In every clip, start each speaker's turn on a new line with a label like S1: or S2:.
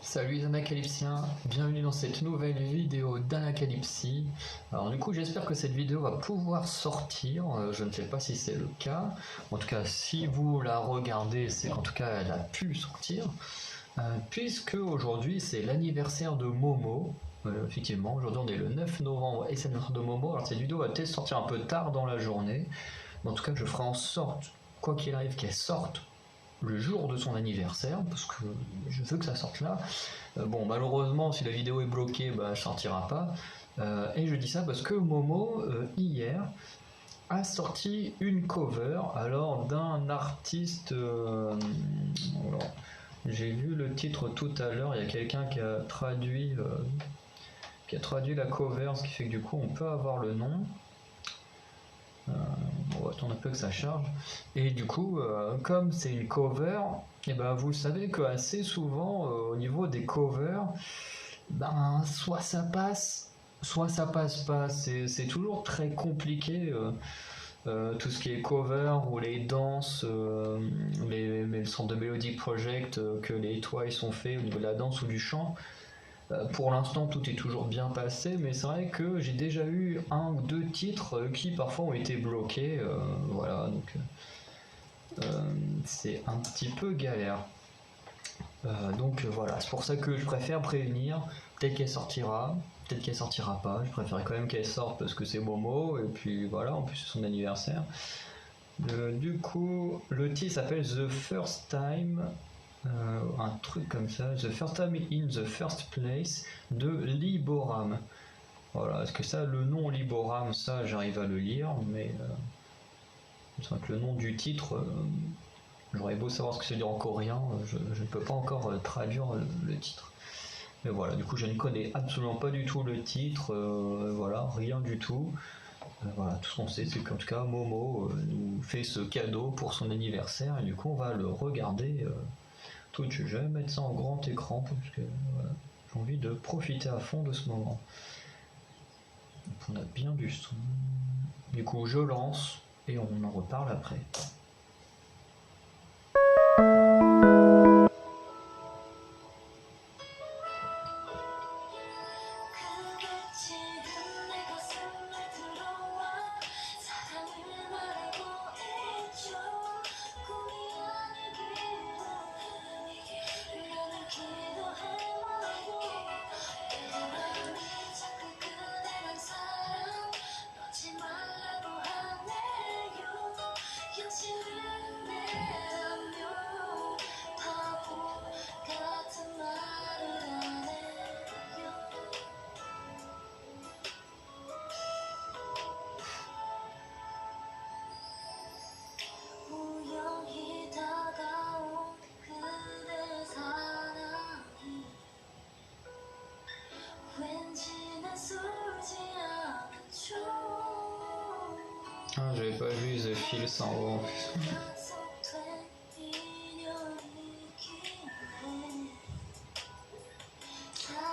S1: Salut les anacalypsiens, bienvenue dans cette nouvelle vidéo d'Anacalypsie. Alors du coup j'espère que cette vidéo va pouvoir sortir, je ne sais pas si c'est le cas. En tout cas si vous la regardez c'est qu'en tout cas elle a pu sortir. Puisque aujourd'hui c'est l'anniversaire de Momo. Effectivement aujourd'hui on est le 9 novembre et c'est l'anniversaire de Momo. Alors cette vidéo va peut-être sortir un peu tard dans la journée. Mais en tout cas je ferai en sorte, quoi qu'il arrive, qu'elle sorte le jour de son anniversaire, parce que je veux que ça sorte là. Bon, malheureusement, si la vidéo est bloquée, bah, elle sortira pas. Et je dis ça parce que Momo, hier, a sorti une cover alors d'un artiste. Alors, j'ai vu le titre tout à l'heure, il y a quelqu'un qui a traduit la cover, ce qui fait que du coup on peut avoir le nom. On va attendre un peu que ça charge. Et du coup, comme c'est une cover, et ben vous savez que assez souvent au niveau des covers, ben soit ça passe pas. C'est toujours très compliqué. Tout ce qui est cover ou les danses, les sortes de Melodic Project que les Twice ont fait au niveau de la danse ou du chant. Pour l'instant, tout est toujours bien passé, mais c'est vrai que j'ai déjà eu un ou deux titres qui parfois ont été bloqués. Voilà, donc c'est un petit peu galère. Donc voilà, c'est pour ça que je préfère prévenir. Peut-être qu'elle sortira, peut-être qu'elle sortira pas. Je préfère quand même qu'elle sorte parce que c'est Momo, et puis voilà, en plus c'est son anniversaire. Du coup, le titre s'appelle The First Time. Un truc comme ça, The First Time in the First Place de Liboram. Voilà, est-ce que ça, le nom Liboram, ça j'arrive à le lire, mais c'est vrai que le nom du titre, j'aurais beau savoir ce que c'est dire en coréen, je ne peux pas encore traduire le titre. Mais voilà, du coup je ne connais absolument pas du tout le titre, voilà, rien du tout. Voilà, tout ce qu'on sait, c'est qu'en tout cas Momo nous fait ce cadeau pour son anniversaire, et du coup on va le regarder. Tout de suite, je vais mettre ça en grand écran parce que voilà, j'ai envie de profiter à fond de ce moment. Donc on a bien du son. Du coup, je lance et on en reparle après. Ah, j'avais pas vu The Fields en haut en plus.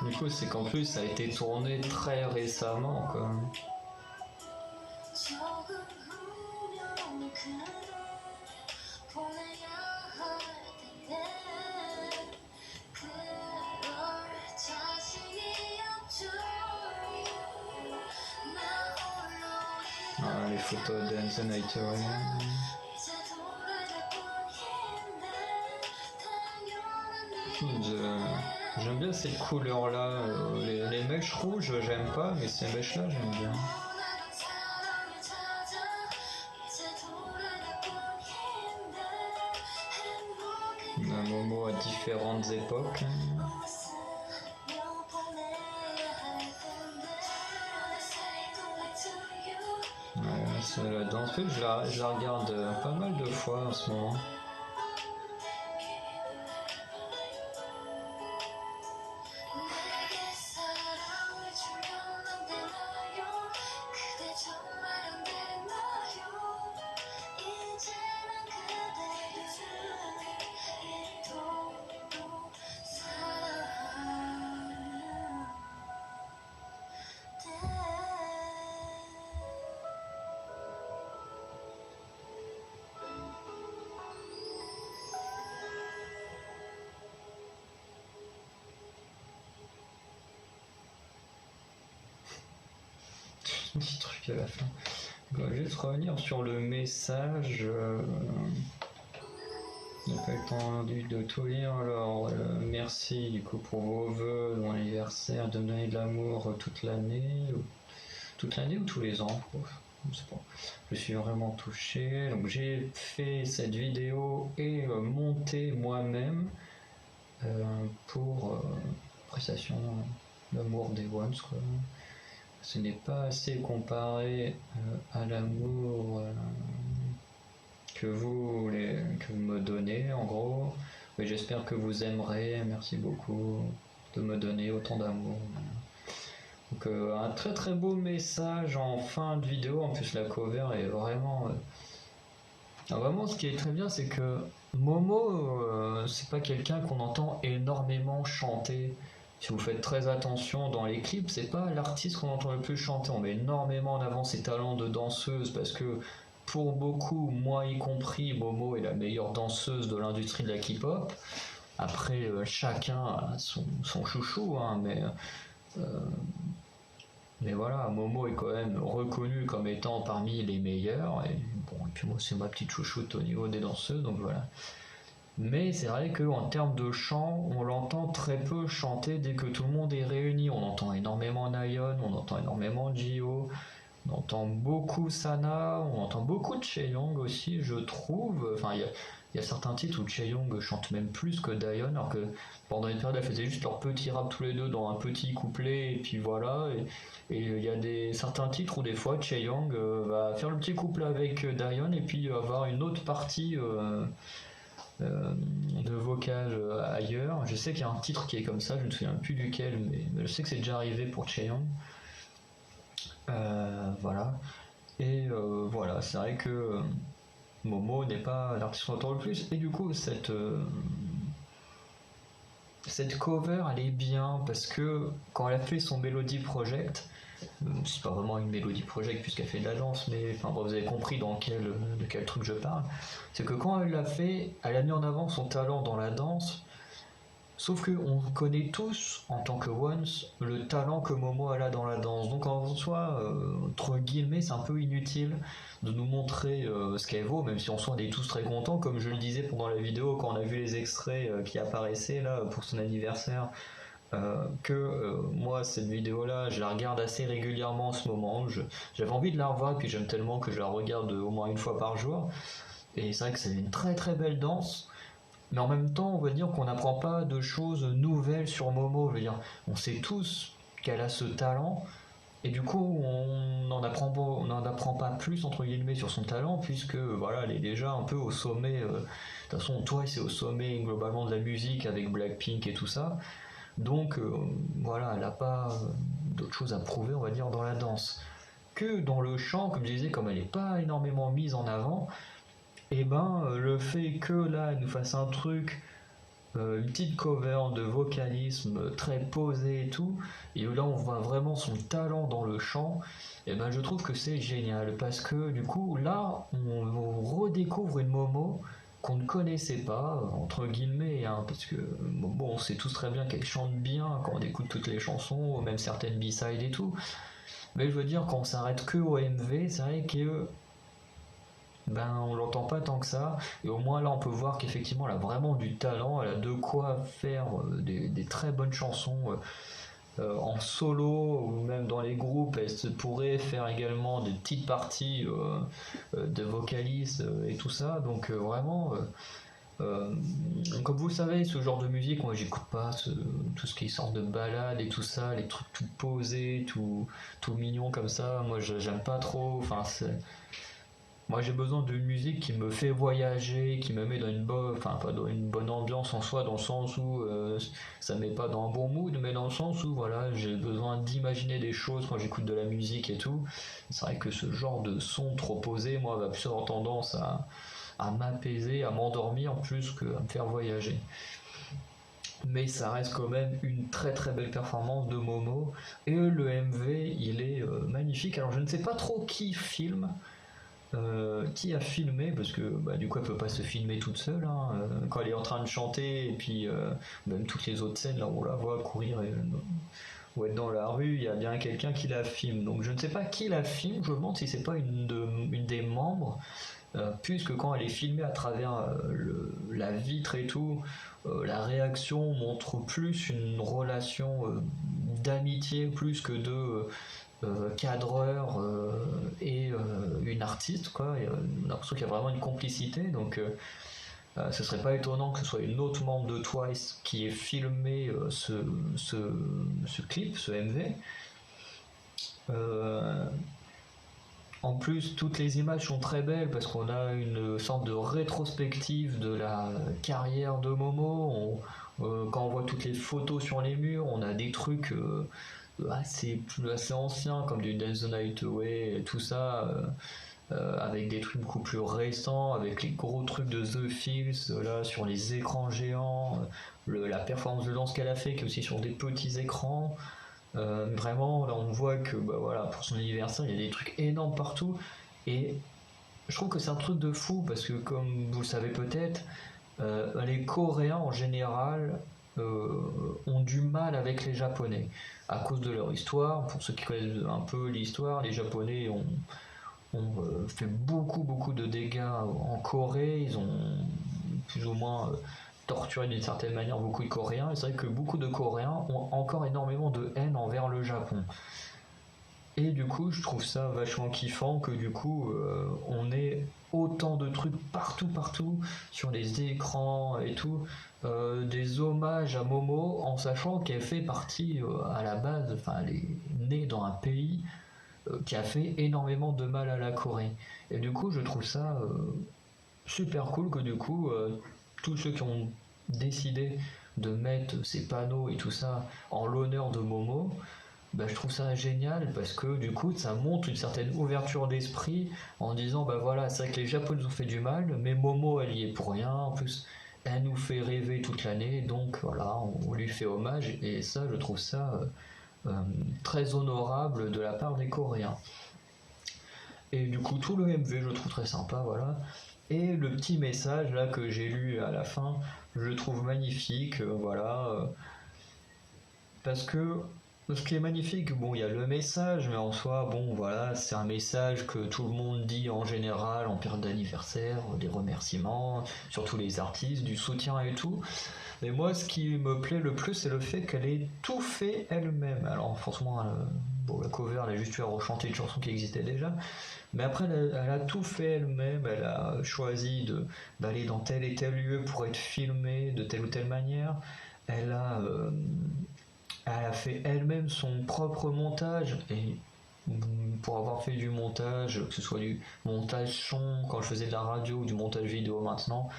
S1: Du coup, c'est qu'en plus, ça a été tourné très récemment, quoi. Ah, les photos d'Anne Nightingale. J'aime bien ces couleurs là, les mèches rouges j'aime pas, mais ces mèches là j'aime bien. Un Momo à différentes époques. Ouais, c'est la danse, je la regarde pas mal de fois en ce moment. petit truc à la fin. Je vais juste revenir sur le message. Je n'ai pas eu le temps de tout lire. Alors, merci du coup pour vos vœux, mon anniversaire, de me donner de l'amour toute l'année. Toute l'année ou tous les ans? Je sais pas. Je suis vraiment touché. Donc, j'ai fait cette vidéo et monté moi-même pour prestation d'amour des Ones, quoi. Ce n'est pas assez comparé à l'amour que vous me donnez, en gros. Mais j'espère que vous aimerez. Merci beaucoup de me donner autant d'amour. Donc un très très beau message en fin de vidéo. En plus la cover est vraiment... Vraiment, ce qui est très bien, c'est que Momo, c'est pas quelqu'un qu'on entend énormément chanter. Si vous faites très attention dans les clips, c'est pas l'artiste qu'on entend le plus chanter. On met énormément en avant ses talents de danseuse parce que pour beaucoup, moi y compris, Momo est la meilleure danseuse de l'industrie de la K-pop. Après, chacun a son chouchou, hein, mais voilà, Momo est quand même reconnu comme étant parmi les meilleurs. Et puis moi, c'est ma petite chouchoute au niveau des danseuses, donc voilà. Mais c'est vrai qu'en termes de chant, on l'entend très peu chanter dès que tout le monde est réuni. On entend énormément Nayeon, on entend énormément Jihyo, on entend beaucoup Sana, on entend beaucoup de Chaeyoung aussi, je trouve. Enfin, il y a certains titres où Chaeyoung chante même plus que Dayeon, alors que pendant une période, elle faisait juste leur petit rap tous les deux dans un petit couplet, et puis voilà. Et il y a certains titres où des fois Chaeyoung va faire le petit couplet avec Dayeon, et puis avoir une autre partie... de vocal ailleurs. Je sais qu'il y a un titre qui est comme ça, je ne me souviens plus duquel, mais je sais que c'est déjà arrivé pour Chaeyoung. Voilà. Et voilà, c'est vrai que Momo n'est pas l'artiste qu'on entend le plus. Et du coup, cette cover, elle est bien parce que quand elle a fait son Melody Project, c'est pas vraiment une Melody Project puisqu'elle fait de la danse, mais enfin, vous avez compris de quel truc je parle. C'est que quand elle l'a fait, elle a mis en avant son talent dans la danse. Sauf qu'on connaît tous, en tant que Ones, le talent que Momo a dans la danse. Donc en soi, entre guillemets, c'est un peu inutile de nous montrer ce qu'elle vaut, même si en soi on est tous très contents, comme je le disais pendant la vidéo, quand on a vu les extraits qui apparaissaient là pour son anniversaire, moi cette vidéo là je la regarde assez régulièrement en ce moment. J'avais envie de la revoir et puis j'aime tellement que je la regarde au moins une fois par jour, et c'est vrai que c'est une très très belle danse. Mais en même temps, on va dire qu'on n'apprend pas de choses nouvelles sur Momo. Je veux dire, on sait tous qu'elle a ce talent, et du coup, on n'en apprend pas plus entre guillemets sur son talent, puisque voilà, elle est déjà un peu au sommet. De toute façon, Twice c'est au sommet globalement de la musique avec Blackpink et tout ça. Donc voilà, elle n'a pas d'autre chose à prouver, on va dire, dans la danse. Que dans le chant, comme je disais, comme elle n'est pas énormément mise en avant, et le fait que là elle nous fasse un truc, une petite cover de vocalisme très posé et tout, et là on voit vraiment son talent dans le chant, et je trouve que c'est génial parce que du coup là on redécouvre une Momo qu'on ne connaissait pas, entre guillemets, hein, parce que bon, on sait tous très bien qu'elle chante bien quand on écoute toutes les chansons, même certaines B-sides et tout, mais je veux dire, quand on s'arrête que au MV, c'est vrai que on l'entend pas tant que ça, et au moins là on peut voir qu'effectivement elle a vraiment du talent, elle a de quoi faire des très bonnes chansons en solo ou même dans les groupes. Elle se pourrait faire également des petites parties de vocalistes et tout ça, donc vraiment comme vous le savez, ce genre de musique, moi j'écoute pas tout ce qui sort de balade et tout ça, les trucs tout posés, tout mignon comme ça, moi j'aime pas trop, enfin moi j'ai besoin d'une musique qui me fait voyager, qui me met dans une bonne, enfin pas dans une bonne ambiance en soi, dans le sens où ça me met pas dans un bon mood, mais dans le sens où voilà, j'ai besoin d'imaginer des choses quand j'écoute de la musique et tout. C'est vrai que ce genre de son trop posé, moi, va plus avoir tendance à m'apaiser, à m'endormir plus qu'à me faire voyager. Mais ça reste quand même une très très belle performance de Momo, et le MV il est magnifique. Alors je ne sais pas trop qui filme, qui a filmé, parce que du coup elle peut pas se filmer toute seule, hein, quand elle est en train de chanter, et puis même toutes les autres scènes là où on la voit courir ou être dans la rue, il y a bien quelqu'un qui la filme. Donc je ne sais pas qui la filme, je me demande si c'est pas une des membres, puisque quand elle est filmée à travers la vitre et tout, la réaction montre plus une relation d'amitié plus que de cadreur et une artiste, quoi. Et, on a l'impression qu'il y a vraiment une complicité, donc ce serait pas étonnant que ce soit une autre membre de Twice qui ait filmé ce clip, ce MV. En plus, toutes les images sont très belles parce qu'on a une sorte de rétrospective de la carrière de Momo. Quand on voit toutes les photos sur les murs, on a des trucs assez anciens comme du Dance the Night Away et tout ça. Avec des trucs beaucoup plus récents, avec les gros trucs de The Fields là sur les écrans géants, la performance de danse qu'elle a fait qui est aussi sur des petits écrans. Vraiment là on voit que bah, voilà, pour son anniversaire il y a des trucs énormes partout et je trouve que c'est un truc de fou parce que comme vous le savez peut-être, les Coréens en général ont du mal avec les Japonais à cause de leur histoire. Pour ceux qui connaissent un peu l'histoire, les Japonais ont fait beaucoup de dégâts en Corée. Ils ont plus ou moins torturé d'une certaine manière beaucoup de Coréens. Et c'est vrai que beaucoup de Coréens ont encore énormément de haine envers le Japon. Et du coup, je trouve ça vachement kiffant que du coup, on ait autant de trucs partout sur les écrans et tout, des hommages à Momo en sachant qu'elle fait partie à la base, enfin elle est née dans un pays qui a fait énormément de mal à la Corée. Et du coup, je trouve ça super cool que du coup, tous ceux qui ont décidé de mettre ces panneaux et tout ça en l'honneur de Momo, bah, je trouve ça génial parce que du coup ça montre une certaine ouverture d'esprit en disant bah voilà, c'est vrai que les Japonais nous ont fait du mal, mais Momo elle y est pour rien, en plus elle nous fait rêver toute l'année, donc voilà, on lui fait hommage et ça je trouve ça très honorable de la part des Coréens. Et du coup tout le MV je le trouve très sympa, voilà. Et le petit message là que j'ai lu à la fin, je le trouve magnifique, voilà. Parce que ce qui est magnifique, bon, il y a le message, mais en soi, bon, voilà, c'est un message que tout le monde dit en général en période d'anniversaire, des remerciements, surtout les artistes, du soutien et tout. Mais moi, ce qui me plaît le plus, c'est le fait qu'elle ait tout fait elle-même. Alors, forcément, bon, la cover, elle a juste eu à rechanter une chanson qui existait déjà. Mais après, elle a tout fait elle-même. Elle a choisi d'aller dans tel et tel lieu pour être filmée de telle ou telle manière. Elle a fait elle-même son propre montage et pour avoir fait du montage, que ce soit du montage son quand je faisais de la radio ou du montage vidéo maintenant,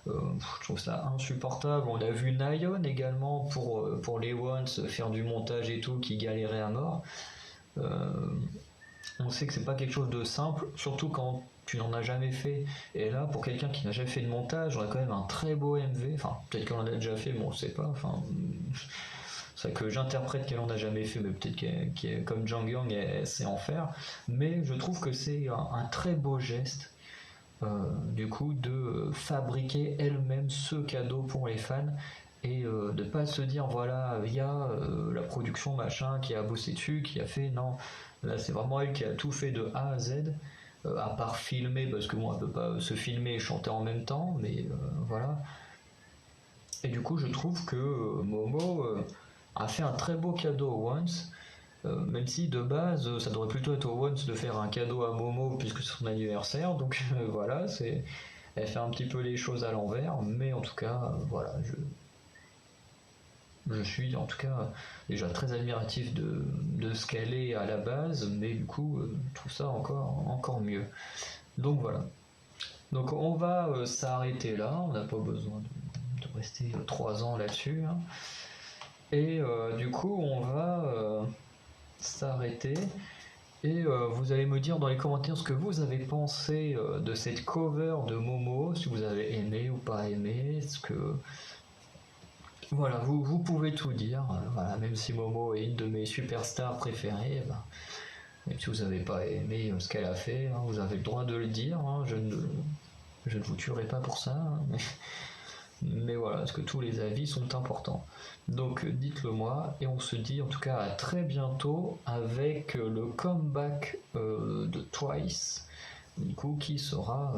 S1: je trouve ça insupportable. On a vu Nayeon également pour les Ones faire du montage et tout qui galérait à mort. On sait que c'est pas quelque chose de simple, surtout quand tu n'en as jamais fait. Et là, pour quelqu'un qui n'a jamais fait de montage, on a quand même un très beau MV. Enfin, peut-être qu'on en a déjà fait, mais on ne sait pas. Enfin, c'est que j'interprète qu'elle en a jamais fait, mais peut-être qu'elle, comme Jang Young, elle sait en faire. Mais je trouve que c'est un très beau geste, du coup, de fabriquer elle-même ce cadeau pour les fans et de pas se dire voilà, il y a la production machin qui a bossé dessus, qui a fait. Non, là c'est vraiment elle qui a tout fait de A à Z. À part filmer, parce que bon, elle peut pas se filmer et chanter en même temps, mais voilà. Et du coup, je trouve que Momo a fait un très beau cadeau au Once, même si de base, ça devrait plutôt être au Once de faire un cadeau à Momo puisque c'est son anniversaire, donc voilà, elle fait un petit peu les choses à l'envers, mais en tout cas, voilà, je suis en tout cas déjà très admiratif de ce qu'elle est à la base, mais du coup, je trouve ça encore mieux. Donc voilà. Donc on va s'arrêter là, on n'a pas besoin de rester 3 ans là-dessus. Hein. Et du coup, on va s'arrêter. Et vous allez me dire dans les commentaires ce que vous avez pensé de cette cover de Momo, si vous avez aimé ou pas aimé, ce que... Voilà, vous pouvez tout dire, voilà, même si Momo est une de mes superstars préférées, ben, même si vous n'avez pas aimé ce qu'elle a fait, hein, vous avez le droit de le dire, hein, je ne vous tuerai pas pour ça, hein, Mais voilà, parce que tous les avis sont importants. Donc dites-le moi, et on se dit en tout cas à très bientôt avec le comeback de Twice, du coup qui sera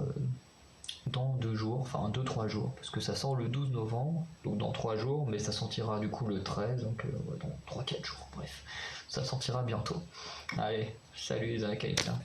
S1: dans 2 jours, enfin 2-3 jours, parce que ça sort le 12 novembre, donc dans 3 jours, mais ça sortira du coup le 13, donc ouais, dans 3-4 jours, bref, ça sortira bientôt. Allez, salut les Américains.